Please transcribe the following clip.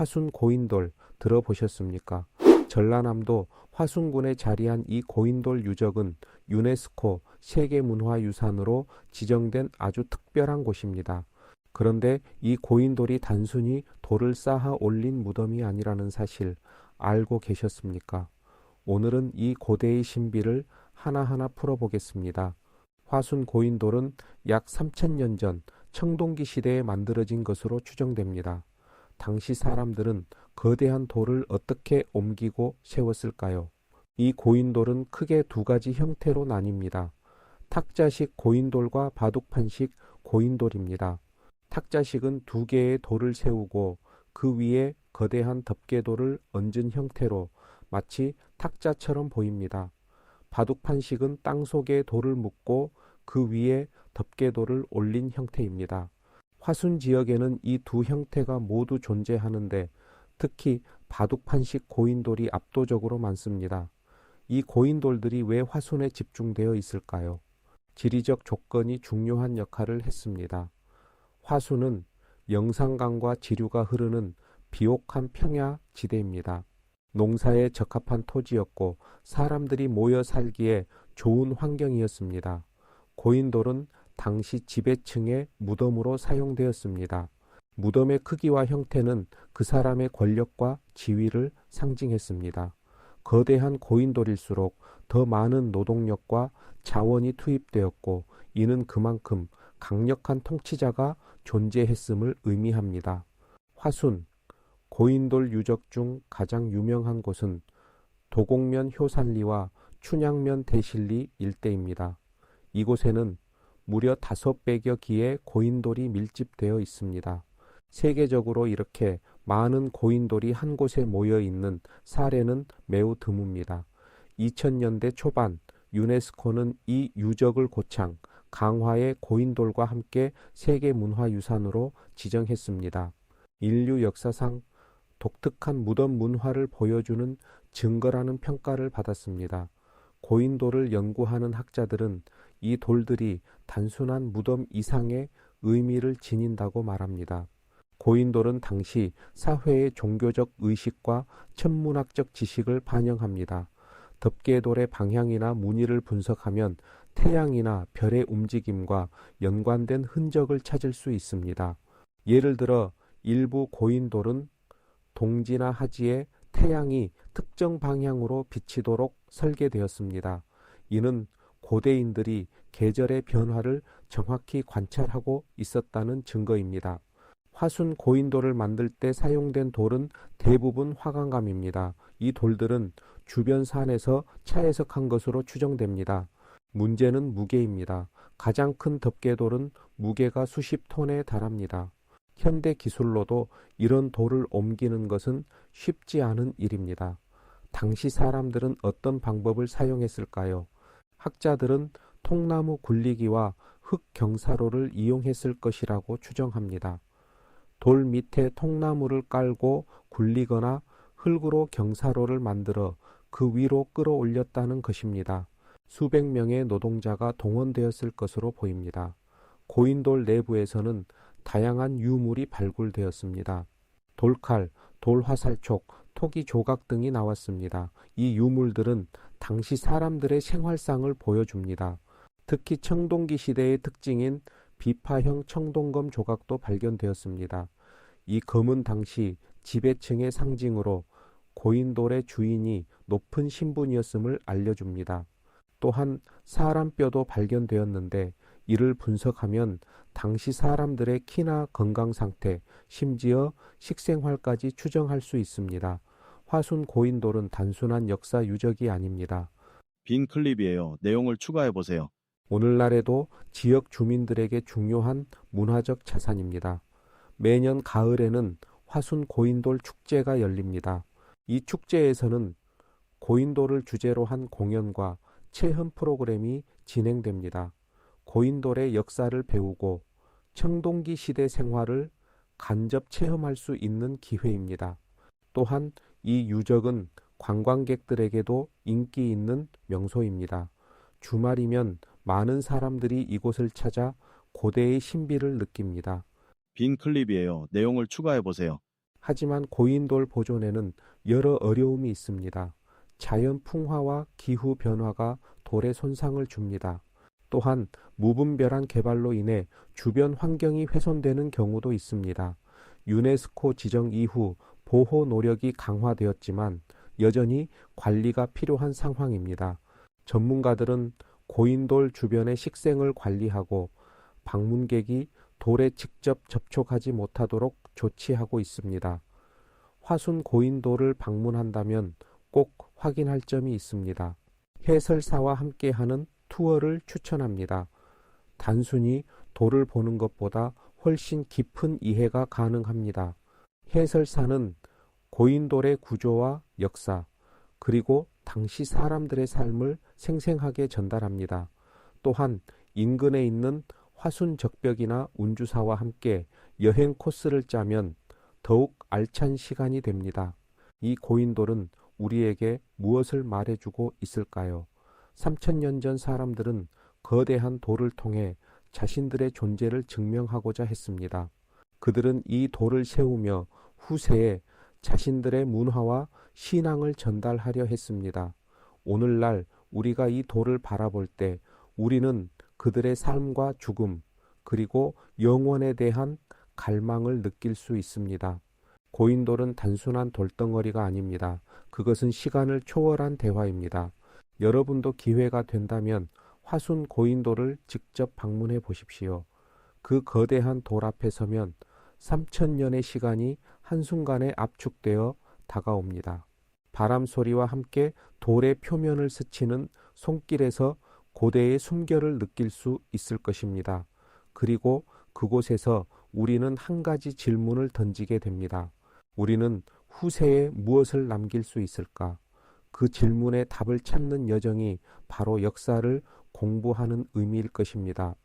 화순 고인돌 들어보셨습니까? 전라남도 화순군에 자리한 이 고인돌 유적은 유네스코 세계문화유산으로 지정된 아주 특별한 곳입니다. 그런데 이 고인돌이 단순히 돌을 쌓아 올린 무덤이 아니라는 사실 알고 계셨습니까? 오늘은 이 고대의 신비를 하나하나 풀어보겠습니다. 화순 고인돌은 약 3000년 전 청동기 시대에 만들어진 것으로 추정됩니다. 당시 사람들은 거대한 돌을 어떻게 옮기고 세웠을까요? 이 고인돌은 크게 두 가지 형태로 나뉩니다. 탁자식 고인돌과 바둑판식 고인돌입니다. 탁자식은 두 개의 돌을 세우고 그 위에 거대한 덮개돌을 얹은 형태로 마치 탁자처럼 보입니다. 바둑판식은 땅속에 돌을 묻고 그 위에 덮개돌을 올린 형태입니다. 화순 지역에는 이 두 형태가 모두 존재하는데 특히 바둑판식 고인돌이 압도적으로 많습니다. 이 고인돌들이 왜 화순에 집중되어 있을까요? 지리적 조건이 중요한 역할을 했습니다. 화순은 영산강과 지류가 흐르는 비옥한 평야 지대입니다. 농사에 적합한 토지였고 사람들이 모여 살기에 좋은 환경이었습니다. 고인돌은 당시 지배층의 무덤으로 사용되었습니다. 무덤의 크기와 형태는 그 사람의 권력과 지위를 상징했습니다. 거대한 고인돌일수록 더 많은 노동력과 자원이 투입되었고 이는 그만큼 강력한 통치자가 존재했음을 의미합니다. 화순, 고인돌 유적 중 가장 유명한 곳은 도곡면 효산리와 춘향면 대실리 일대입니다. 이곳에는 무려 500여 기의 고인돌이 밀집되어 있습니다. 세계적으로 이렇게 많은 고인돌이 한 곳에 모여 있는 사례는 매우 드뭅니다. 2000년대 초반 유네스코는 이 유적을 고창, 강화의 고인돌과 함께 세계문화유산으로 지정했습니다. 인류 역사상 독특한 무덤 문화를 보여주는 증거라는 평가를 받았습니다. 고인돌을 연구하는 학자들은 이 돌들이 단순한 무덤 이상의 의미를 지닌다고 말합니다. 고인돌은 당시 사회의 종교적 의식과 천문학적 지식을 반영합니다. 덮개돌의 방향이나 무늬를 분석하면 태양이나 별의 움직임과 연관된 흔적을 찾을 수 있습니다. 예를 들어 일부 고인돌은 동지나 하지에 태양이 특정 방향으로 비치도록 설계되었습니다. 이는 고대인들이 계절의 변화를 정확히 관찰하고 있었다는 증거입니다. 화순 고인돌을 만들 때 사용된 돌은 대부분 화강감입니다. 이 돌들은 주변 산에서 차해석한 것으로 추정됩니다. 문제는 무게입니다. 가장 큰 덮개돌은 무게가 수십 톤에 달합니다. 현대 기술로도 이런 돌을 옮기는 것은 쉽지 않은 일입니다. 당시 사람들은 어떤 방법을 사용했을까요? 학자들은 통나무 굴리기와 흙 경사로를 이용했을 것이라고 추정합니다. 돌 밑에 통나무를 깔고 굴리거나 흙으로 경사로를 만들어 그 위로 끌어올렸다는 것입니다. 수백 명의 노동자가 동원되었을 것으로 보입니다. 고인돌 내부에서는 다양한 유물이 발굴되었습니다. 돌칼, 돌화살촉, 토기 조각 등이 나왔습니다. 이 유물들은 당시 사람들의 생활상을 보여줍니다. 특히 청동기 시대의 특징인 비파형 청동검 조각도 발견되었습니다. 이 검은 당시 지배층의 상징으로 고인돌의 주인이 높은 신분이었음을 알려줍니다. 또한 사람 뼈도 발견되었는데 이를 분석하면 당시 사람들의 키나 건강 상태, 심지어 식생활까지 추정할 수 있습니다. 화순 고인돌은 단순한 역사 유적이 아닙니다. 빈 클립이에요. 내용을 추가해 보세요. 오늘날에도 지역 주민들에게 중요한 문화적 자산입니다. 매년 가을에는 화순 고인돌 축제가 열립니다. 이 축제에서는 고인돌을 주제로 한 공연과 체험 프로그램이 진행됩니다. 고인돌의 역사를 배우고 청동기 시대 생활을 간접 체험할 수 있는 기회입니다. 또한 이 유적은 관광객들에게도 인기 있는 명소입니다. 주말이면 많은 사람들이 이곳을 찾아 고대의 신비를 느낍니다. 빈 클립이에요. 내용을 추가해 보세요. 하지만 고인돌 보존에는 여러 어려움이 있습니다. 자연 풍화와 기후 변화가 돌에 손상을 줍니다. 또한 무분별한 개발로 인해 주변 환경이 훼손되는 경우도 있습니다. 유네스코 지정 이후 보호 노력이 강화되었지만 여전히 관리가 필요한 상황입니다. 전문가들은 고인돌 주변의 식생을 관리하고 방문객이 돌에 직접 접촉하지 못하도록 조치하고 있습니다. 화순 고인돌을 방문한다면 꼭 확인할 점이 있습니다. 해설사와 함께하는 투어를 추천합니다. 단순히 돌을 보는 것보다 훨씬 깊은 이해가 가능합니다. 해설사는 고인돌의 구조와 역사, 그리고 당시 사람들의 삶을 생생하게 전달합니다. 또한 인근에 있는 화순 적벽이나 운주사와 함께 여행 코스를 짜면 더욱 알찬 시간이 됩니다. 이 고인돌은 우리에게 무엇을 말해주고 있을까요? 3000년 전 사람들은 거대한 돌을 통해 자신들의 존재를 증명하고자 했습니다. 그들은 이 돌을 세우며 후세에 자신들의 문화와 신앙을 전달하려 했습니다. 오늘날 우리가 이 돌을 바라볼 때 우리는 그들의 삶과 죽음, 그리고 영원에 대한 갈망을 느낄 수 있습니다. 고인돌은 단순한 돌덩어리가 아닙니다. 그것은 시간을 초월한 대화입니다. 여러분도 기회가 된다면 화순 고인돌을 직접 방문해 보십시오. 그 거대한 돌 앞에 서면 3000년의 시간이 한순간에 압축되어 다가옵니다. 바람 소리와 함께 돌의 표면을 스치는 손길에서 고대의 숨결을 느낄 수 있을 것입니다. 그리고 그곳에서 우리는 한 가지 질문을 던지게 됩니다. 우리는 후세에 무엇을 남길 수 있을까? 그 질문의 답을 찾는 여정이 바로 역사를 공부하는 의미일 것입니다.